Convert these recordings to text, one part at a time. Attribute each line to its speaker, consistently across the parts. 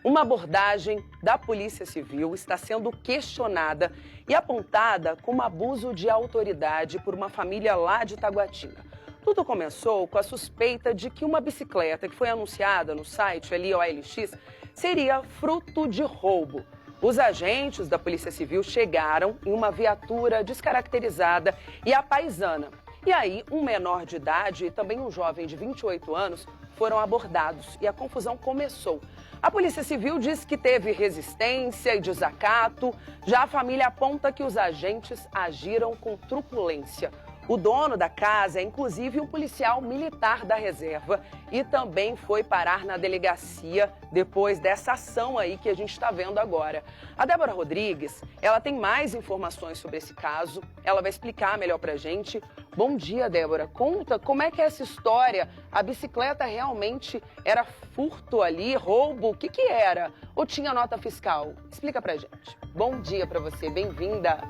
Speaker 1: Uma abordagem da Polícia Civil está sendo questionada e apontada como abuso de autoridade por uma família lá de Taguatinga. Tudo começou com a suspeita de que uma bicicleta que foi anunciada no site ali, OLX, seria fruto de roubo. Os agentes da Polícia Civil chegaram em uma viatura descaracterizada e à paisana. E aí, um menor de idade e também um jovem de 28 anos foram abordados e a confusão começou. A Polícia Civil diz que teve resistência e desacato, já a família aponta que os agentes agiram com truculência. O dono da casa é inclusive um policial militar da reserva e também foi parar na delegacia depois dessa ação aí que a gente está vendo agora. A Débora Rodrigues, ela tem mais informações sobre esse caso, ela vai explicar melhor pra gente. Bom dia, Débora. Conta como é que é essa história. A bicicleta realmente era furto ali, roubo? O que era? Ou tinha nota fiscal? Explica pra gente. Bom dia pra você, bem-vinda.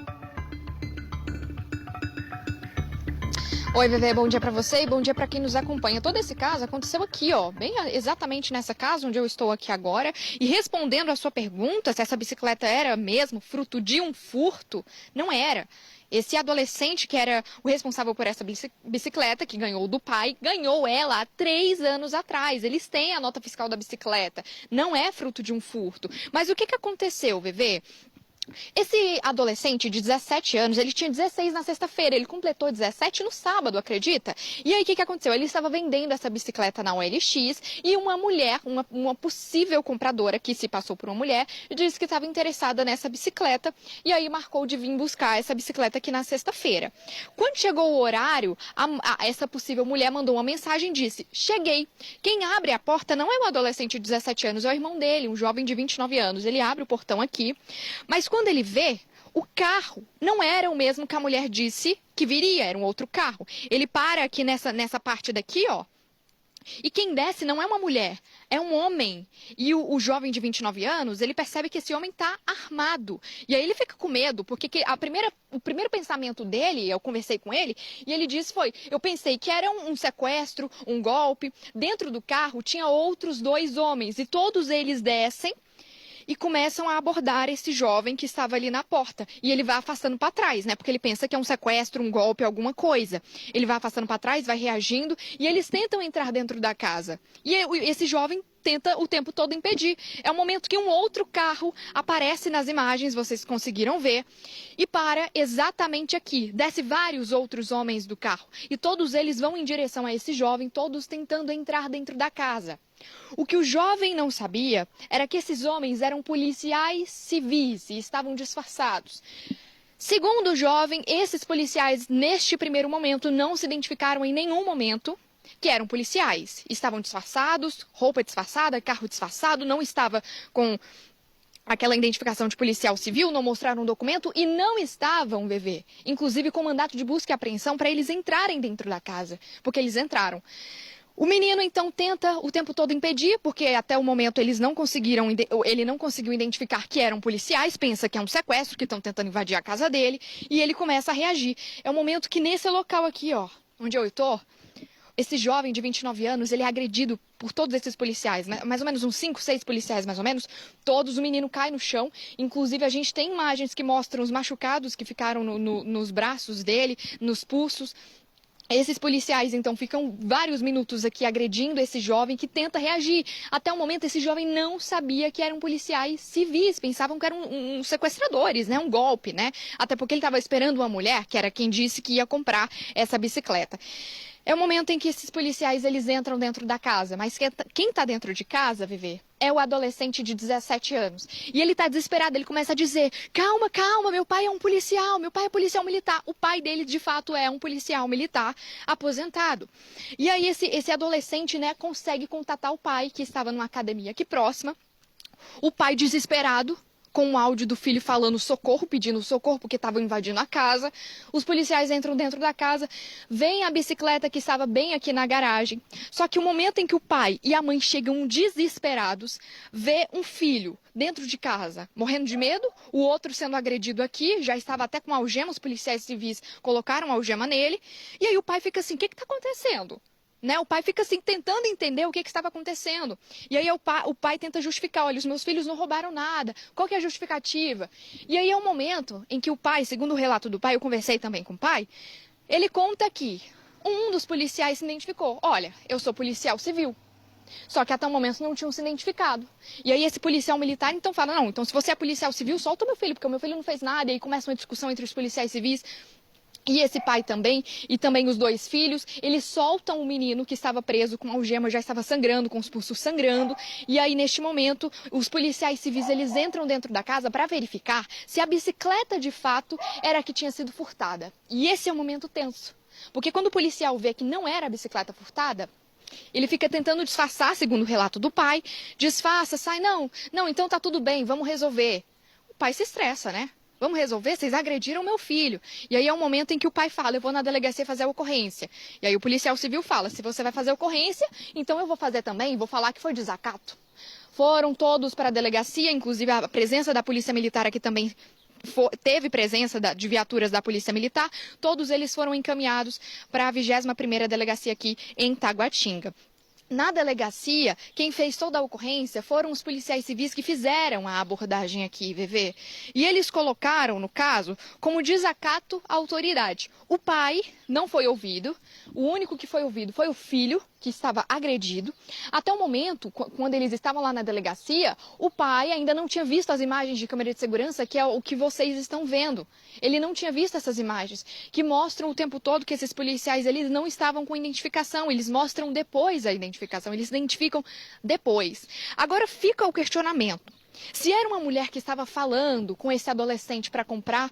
Speaker 2: Oi, Bebê, bom dia pra você e bom dia pra quem nos acompanha. Todo esse caso aconteceu aqui, ó, bem exatamente nessa casa onde eu estou aqui agora. E respondendo a sua pergunta, se essa bicicleta era mesmo fruto de um furto, não era. Esse adolescente que era o responsável por essa bicicleta, que ganhou do pai, ganhou ela há 3 anos atrás. Eles têm a nota fiscal da bicicleta. Não é fruto de um furto. Mas o que aconteceu, Bebê? Esse adolescente de 17 anos, ele tinha 16 na sexta-feira, ele completou 17 no sábado, acredita? E aí o que aconteceu? Ele estava vendendo essa bicicleta na OLX e uma mulher, uma possível compradora, que se passou por uma mulher, disse que estava interessada nessa bicicleta e aí marcou de vir buscar essa bicicleta aqui na sexta-feira. Quando chegou o horário, essa possível mulher mandou uma mensagem e disse: cheguei. Quem abre a porta não é o adolescente de 17 anos, é o irmão dele, um jovem de 29 anos. Ele abre o portão aqui, mas quando ele vê, o carro não era o mesmo que a mulher disse que viria, era um outro carro. Ele para aqui nessa parte daqui, ó. E quem desce não é uma mulher, é um homem. E o jovem de 29 anos, ele percebe que esse homem está armado. E aí ele fica com medo, porque o primeiro pensamento dele, eu conversei com ele, e ele disse eu pensei que era um sequestro, um golpe. Dentro do carro tinha outros 2 homens e todos eles descem e começam a abordar esse jovem que estava ali na porta. E ele vai afastando para trás, né? Porque ele pensa que é um sequestro, um golpe, alguma coisa. Ele vai afastando para trás, vai reagindo e eles tentam entrar dentro da casa. E esse jovem tenta o tempo todo impedir. É o momento que um outro carro aparece nas imagens, vocês conseguiram ver, e para exatamente aqui. Desce vários outros homens do carro e todos eles vão em direção a esse jovem, todos tentando entrar dentro da casa. O que o jovem não sabia era que esses homens eram policiais civis e estavam disfarçados. Segundo o jovem, esses policiais, neste primeiro momento, não se identificaram em nenhum momento que eram policiais. Estavam disfarçados, roupa disfarçada, carro disfarçado, não estava com aquela identificação de policial civil, não mostraram um documento e não estavam, Bebê, inclusive com mandato de busca e apreensão para eles entrarem dentro da casa, porque eles entraram. O menino, então, tenta o tempo todo impedir, porque até o momento ele não conseguiu identificar que eram policiais, pensa que é um sequestro, que estão tentando invadir a casa dele, e ele começa a reagir. É o momento que nesse local aqui, ó, onde eu estou, esse jovem de 29 anos, ele é agredido por todos esses policiais, né? Mais ou menos uns 5, 6 policiais, mais ou menos, todos, o menino cai no chão, inclusive a gente tem imagens que mostram os machucados que ficaram nos braços dele, nos pulsos. Esses policiais, então, ficam vários minutos aqui agredindo esse jovem que tenta reagir. Até o momento, esse jovem não sabia que eram policiais civis, pensavam que eram sequestradores, né? Um golpe, né? Até porque ele estava esperando uma mulher, que era quem disse que ia comprar essa bicicleta. É o momento em que esses policiais, eles entram dentro da casa, mas quem está dentro de casa, Viver, é o adolescente de 17 anos. E ele está desesperado, ele começa a dizer: calma, calma, meu pai é um policial, meu pai é policial militar. O pai dele, de fato, é um policial militar aposentado. E aí esse adolescente, né, consegue contatar o pai, que estava numa academia aqui próxima. O pai, desesperado, com um áudio do filho falando socorro, pedindo socorro porque estavam invadindo a casa. Os policiais entram dentro da casa, veem a bicicleta que estava bem aqui na garagem. Só que o momento em que o pai e a mãe chegam desesperados, vê um filho dentro de casa, morrendo de medo, o outro sendo agredido aqui, já estava até com algema, os policiais civis colocaram algema nele. E aí o pai fica assim: o que está acontecendo? Né? O pai fica assim tentando entender o que estava acontecendo. E aí o pai tenta justificar, olha, os meus filhos não roubaram nada. Qual que é a justificativa? E aí é o momento em que o pai, segundo o relato do pai, eu conversei também com o pai, ele conta que um dos policiais se identificou. Olha, eu sou policial civil. Só que até o momento não tinham se identificado. E aí esse policial militar então fala, não, então se você é policial civil, solta o meu filho, porque o meu filho não fez nada. E aí começa uma discussão entre os policiais civis e esse pai também, e também os dois filhos. Eles soltam o menino que estava preso com algema, já estava sangrando, com os pulsos sangrando. E aí, neste momento, os policiais civis, eles entram dentro da casa para verificar se a bicicleta, de fato, era a que tinha sido furtada. E esse é um momento tenso. Porque quando o policial vê que não era a bicicleta furtada, ele fica tentando disfarçar, segundo o relato do pai. Disfarça, sai, não, então tá tudo bem, vamos resolver. O pai se estressa, né? Vamos resolver? Vocês agrediram meu filho. E aí é o momento em que o pai fala, eu vou na delegacia fazer a ocorrência. E aí o policial civil fala, se você vai fazer a ocorrência, então eu vou fazer também, vou falar que foi desacato. Foram todos para a delegacia, inclusive a presença da polícia militar aqui também teve presença de viaturas da Polícia Militar, todos eles foram encaminhados para a 21ª delegacia aqui em Taguatinga. Na delegacia, quem fez toda a ocorrência foram os policiais civis que fizeram a abordagem aqui, VV. E eles colocaram, no caso, como desacato à autoridade. O pai não foi ouvido, o único que foi ouvido foi o filho, que estava agredido. Até o momento, quando eles estavam lá na delegacia, o pai ainda não tinha visto as imagens de câmera de segurança, que é o que vocês estão vendo. Ele não tinha visto essas imagens, que mostram o tempo todo que esses policiais eles não estavam com identificação, eles mostram depois a identificação, eles identificam depois. Agora fica o questionamento. Se era uma mulher que estava falando com esse adolescente para comprar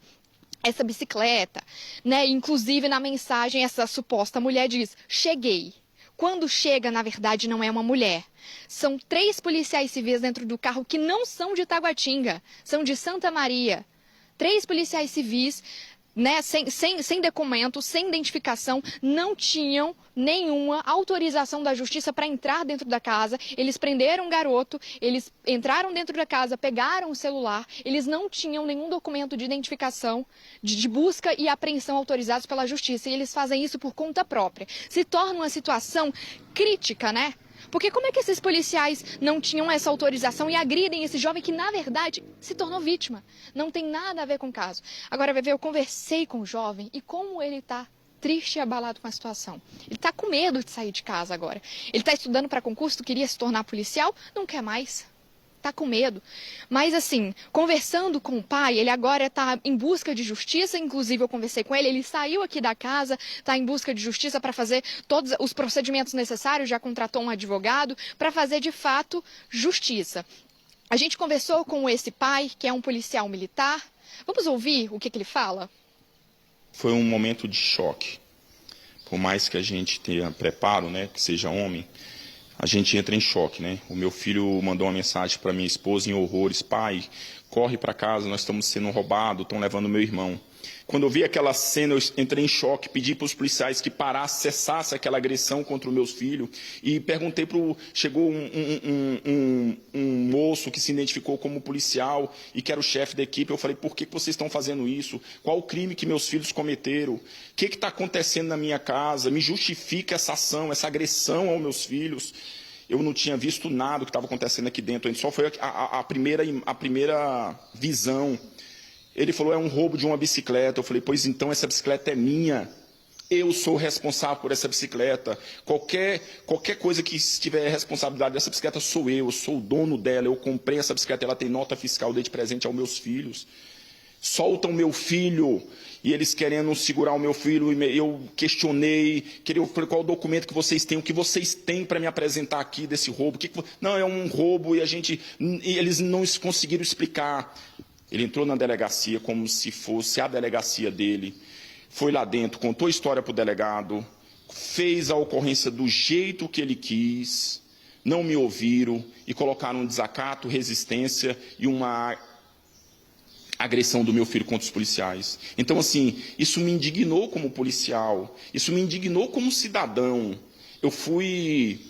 Speaker 2: essa bicicleta, né? Inclusive na mensagem essa suposta mulher diz, cheguei. Quando chega, na verdade, não é uma mulher. São 3 policiais civis dentro do carro que não são de Taguatinga, são de Santa Maria. 3 policiais civis, né, sem documento, sem identificação, não tinham nenhuma autorização da justiça para entrar dentro da casa. Eles prenderam o garoto, eles entraram dentro da casa, pegaram o celular, eles não tinham nenhum documento de identificação, de busca e apreensão autorizados pela justiça. E eles fazem isso por conta própria. Se torna uma situação crítica, né? Porque como é que esses policiais não tinham essa autorização e agridem esse jovem que, na verdade, se tornou vítima? Não tem nada a ver com o caso. Agora, Bebê, eu conversei com o jovem e como ele está triste e abalado com a situação. Ele está com medo de sair de casa agora. Ele está estudando para concurso, queria se tornar policial, não quer mais. Está com medo. Mas assim, conversando com o pai, ele agora está em busca de justiça, inclusive eu conversei com ele, ele saiu aqui da casa, está em busca de justiça para fazer todos os procedimentos necessários, já contratou um advogado, para fazer de fato justiça. A gente conversou com esse pai, que é um policial militar. Vamos ouvir o que ele fala?
Speaker 3: Foi um momento de choque. Por mais que a gente tenha preparo, né, que seja homem, a gente entra em choque, né? O meu filho mandou uma mensagem para minha esposa em horrores, pai, corre para casa, nós estamos sendo roubados, estão levando meu irmão. Quando eu vi aquela cena, eu entrei em choque, pedi para os policiais que parassem, cessassem aquela agressão contra os meus filhos e perguntei chegou um moço que se identificou como policial e que era o chefe da equipe. Eu falei, por que vocês estão fazendo isso? Qual o crime que meus filhos cometeram? O que está acontecendo na minha casa? Me justifica essa ação, essa agressão aos meus filhos. Eu não tinha visto nada do que estava acontecendo aqui dentro, só foi a primeira visão. Ele falou, é um roubo de uma bicicleta. Eu falei, pois então essa bicicleta é minha. Eu sou responsável por essa bicicleta. Qualquer coisa que tiver responsabilidade dessa bicicleta sou eu sou o dono dela. Eu comprei essa bicicleta, ela tem nota fiscal, dei de presente aos meus filhos. Soltam meu filho. E eles querendo segurar o meu filho. Eu questionei, falei, qual o documento que vocês têm? O que vocês têm para me apresentar aqui desse roubo? Não, é um roubo e eles não conseguiram explicar. Ele entrou na delegacia como se fosse a delegacia dele, foi lá dentro, contou a história para o delegado, fez a ocorrência do jeito que ele quis, não me ouviram e colocaram um desacato, resistência e uma agressão do meu filho contra os policiais. Então, assim, isso me indignou como policial, isso me indignou como cidadão. Eu fui,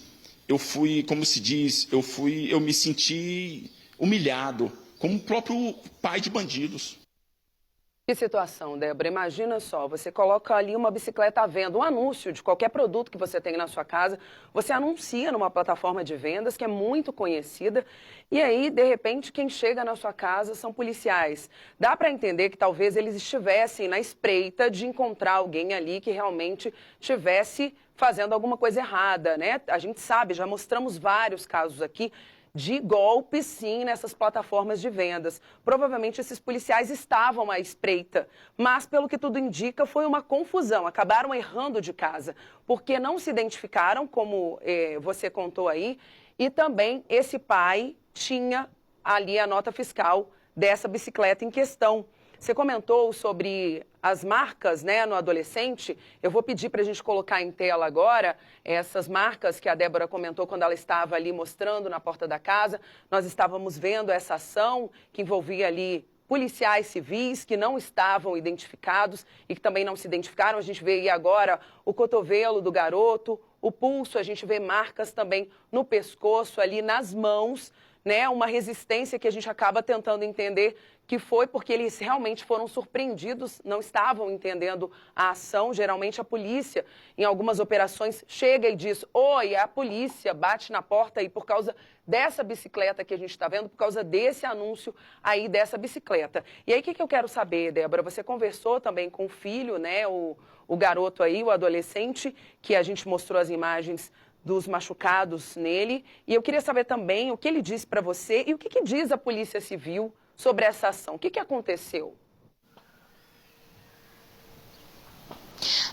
Speaker 3: como se diz, eu me senti humilhado, como o próprio pai de bandidos.
Speaker 1: Que situação, Débora. Imagina só, você coloca ali uma bicicleta à venda, um anúncio de qualquer produto que você tem na sua casa, você anuncia numa plataforma de vendas que é muito conhecida e aí, de repente, quem chega na sua casa são policiais. Dá para entender que talvez eles estivessem na espreita de encontrar alguém ali que realmente estivesse fazendo alguma coisa errada, né? A gente sabe, já mostramos vários casos aqui de golpes, sim, nessas plataformas de vendas. Provavelmente esses policiais estavam à espreita, mas, pelo que tudo indica, foi uma confusão. Acabaram errando de casa, porque não se identificaram, como você contou aí, e também esse pai tinha ali a nota fiscal dessa bicicleta em questão. Você comentou sobre as marcas, né, no adolescente. Eu vou pedir para a gente colocar em tela agora essas marcas que a Débora comentou quando ela estava ali mostrando na porta da casa. Nós estávamos vendo essa ação que envolvia ali policiais civis que não estavam identificados e que também não se identificaram. A gente vê aí agora o cotovelo do garoto, o pulso, a gente vê marcas também no pescoço, ali nas mãos, né, uma resistência que a gente acaba tentando entender que foi porque eles realmente foram surpreendidos, não estavam entendendo a ação. Geralmente a polícia, em algumas operações, chega e diz: oi, a polícia bate na porta e por causa dessa bicicleta que a gente está vendo, por causa desse anúncio aí dessa bicicleta. E aí o que eu quero saber, Débora? Você conversou também com o filho, né, o garoto aí, o adolescente, que a gente mostrou as imagens dos machucados nele. E eu queria saber também o que ele disse para você e o que diz a Polícia Civil sobre essa ação. O que aconteceu?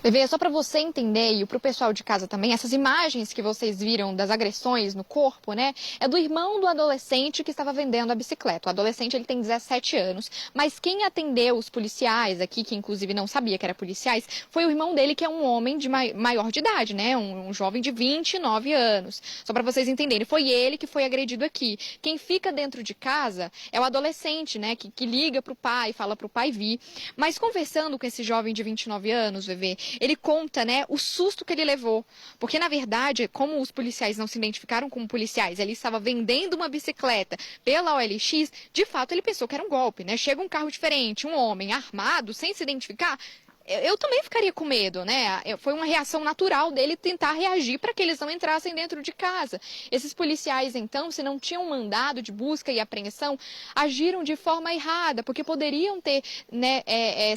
Speaker 2: Bebê, só para você entender e para o pessoal de casa também, essas imagens que vocês viram das agressões no corpo, né, é do irmão do adolescente que estava vendendo a bicicleta. O adolescente, ele tem 17 anos, mas quem atendeu os policiais aqui, que inclusive não sabia que era policiais, foi o irmão dele, que é um homem de maior de idade, né, um jovem de 29 anos. Só para vocês entenderem, foi ele que foi agredido aqui. Quem fica dentro de casa é o adolescente, né, que liga para o pai, fala para o pai vir. Mas conversando com esse jovem de 29 anos, Bebê, ele conta, né, o susto que ele levou. Porque, na verdade, como os policiais não se identificaram como policiais, ele estava vendendo uma bicicleta pela OLX, de fato ele pensou que era um golpe, né? Chega um carro diferente, um homem armado, sem se identificar. Eu também ficaria com medo, né? Foi uma reação natural dele tentar reagir para que eles não entrassem dentro de casa. Esses policiais, então, se não tinham mandado de busca e apreensão, agiram de forma errada, porque poderiam ter, né,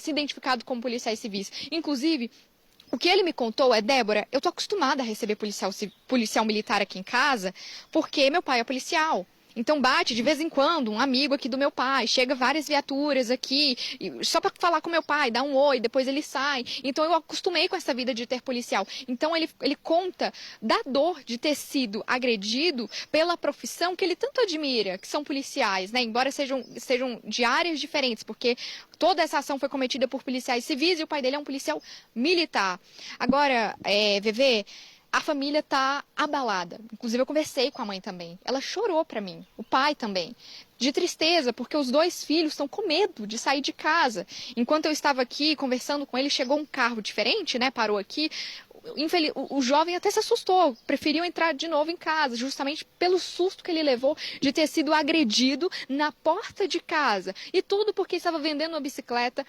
Speaker 2: se identificado como policiais civis. Inclusive, o que ele me contou é: Débora, eu tô acostumada a receber policial militar aqui em casa, porque meu pai é policial. Então bate de vez em quando um amigo aqui do meu pai, chega várias viaturas aqui, só para falar com meu pai, dá um oi, depois ele sai. Então eu acostumei com essa vida de ter policial. Então ele conta da dor de ter sido agredido pela profissão que ele tanto admira, que são policiais, né? Embora sejam de áreas diferentes, porque toda essa ação foi cometida por policiais civis e o pai dele é um policial militar. Agora, Vevê, a família está abalada. Inclusive, eu conversei com a mãe também. Ela chorou para mim, o pai também, de tristeza, porque os dois filhos estão com medo de sair de casa. Enquanto eu estava aqui conversando com ele, chegou um carro diferente, né? Parou aqui. O jovem até se assustou, preferiu entrar de novo em casa, justamente pelo susto que ele levou de ter sido agredido na porta de casa. E tudo porque estava vendendo uma bicicleta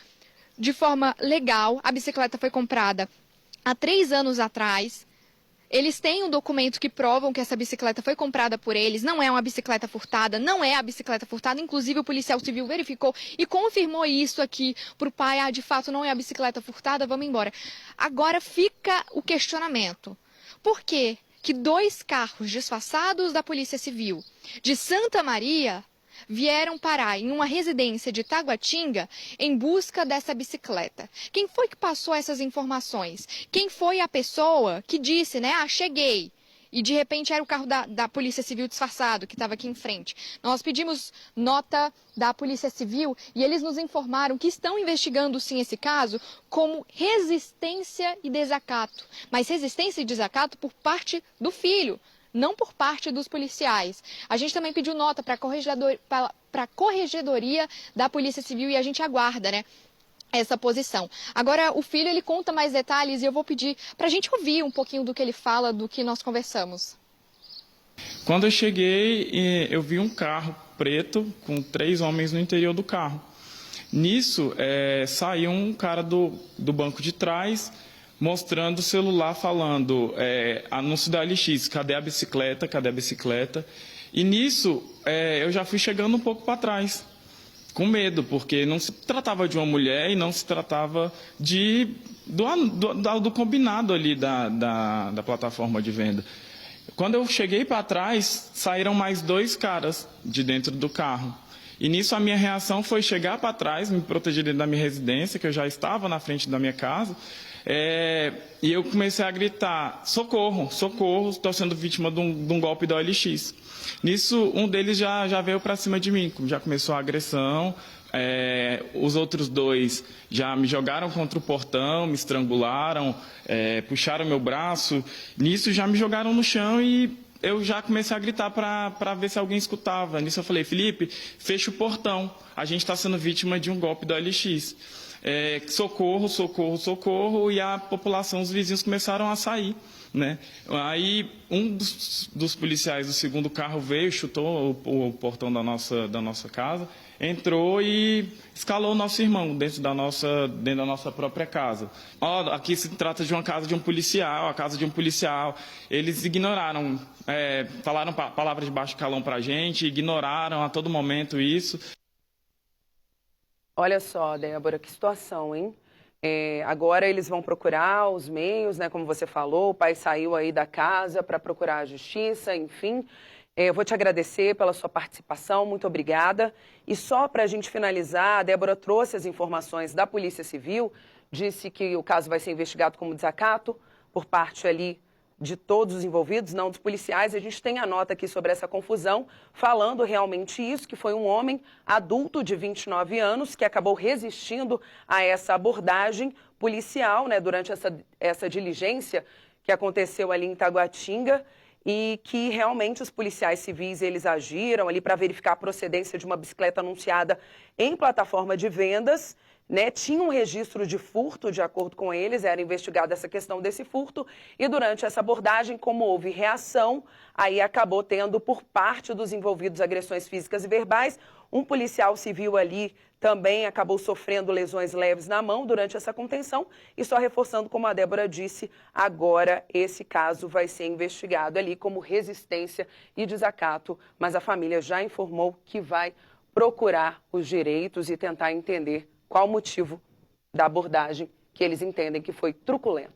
Speaker 2: de forma legal. A bicicleta foi comprada há 3 anos atrás. Eles têm um documento que provam que essa bicicleta foi comprada por eles, não é uma bicicleta furtada, não é a bicicleta furtada. Inclusive o policial civil verificou e confirmou isso aqui para o pai: de fato não é a bicicleta furtada, vamos embora. Agora fica o questionamento: por que 2 carros disfarçados da Polícia Civil de Santa Maria vieram parar em uma residência de Taguatinga em busca dessa bicicleta? Quem foi que passou essas informações? Quem foi a pessoa que disse, né, cheguei, e de repente era o carro da Polícia Civil disfarçado que estava aqui em frente? Nós pedimos nota da Polícia Civil e eles nos informaram que estão investigando sim esse caso como resistência e desacato. Mas resistência e desacato por parte do filho, não por parte dos policiais. A gente também pediu nota para a Corregedoria da Polícia Civil e a gente aguarda, né, essa posição. Agora, o filho, ele conta mais detalhes e eu vou pedir para a gente ouvir um pouquinho do que ele fala, do que nós conversamos.
Speaker 4: Quando eu cheguei, eu vi um carro preto com 3 homens no interior do carro. Nisso, saiu um cara do banco de trás, mostrando o celular, falando, anúncio da LX, cadê a bicicleta, cadê a bicicleta? E nisso, eu já fui chegando um pouco para trás, com medo, porque não se tratava de uma mulher e não se tratava do combinado ali da plataforma de venda. Quando eu cheguei para trás, saíram mais 2 caras de dentro do carro. E nisso a minha reação foi chegar para trás, me proteger dentro da minha residência, que eu já estava na frente da minha casa, e eu comecei a gritar, socorro, socorro, estou sendo vítima de um golpe da OLX. Nisso, um deles já veio para cima de mim, já começou a agressão, os outros 2 já me jogaram contra o portão, me estrangularam, puxaram meu braço, nisso já me jogaram no chão e eu já comecei a gritar para ver se alguém escutava. Nisso eu falei, Felipe, fecha o portão, a gente está sendo vítima de um golpe da OLX. Socorro, socorro, socorro, e a população, os vizinhos começaram a sair, né? Aí um dos policiais do segundo carro veio, chutou o portão da nossa casa, entrou e escalou o nosso irmão dentro da nossa própria casa. Aqui se trata de uma casa de um policial, a casa de um policial. Eles ignoraram, falaram palavras de baixo calão para a gente, ignoraram a todo momento isso.
Speaker 1: Olha só, Débora, que situação, hein? Agora eles vão procurar os meios, né? Como você falou, o pai saiu aí da casa para procurar a justiça, enfim. Eu vou te agradecer pela sua participação, muito obrigada. E só para a gente finalizar, a Débora trouxe as informações da Polícia Civil, disse que o caso vai ser investigado como desacato por parte ali de todos os envolvidos, não dos policiais. A gente tem a nota aqui sobre essa confusão, falando realmente isso, que foi um homem adulto de 29 anos que acabou resistindo a essa abordagem policial, né, durante essa diligência que aconteceu ali em Taguatinga, e que realmente os policiais civis, eles agiram ali para verificar a procedência de uma bicicleta anunciada em plataforma de vendas, né? Tinha um registro de furto, de acordo com eles, era investigada essa questão desse furto, e durante essa abordagem, como houve reação, aí acabou tendo por parte dos envolvidos agressões físicas e verbais. Um policial civil ali também acabou sofrendo lesões leves na mão durante essa contenção, e só reforçando, como a Débora disse, agora esse caso vai ser investigado ali como resistência e desacato, mas a família já informou que vai procurar os direitos e tentar entender qual o motivo da abordagem que eles entendem que foi truculenta.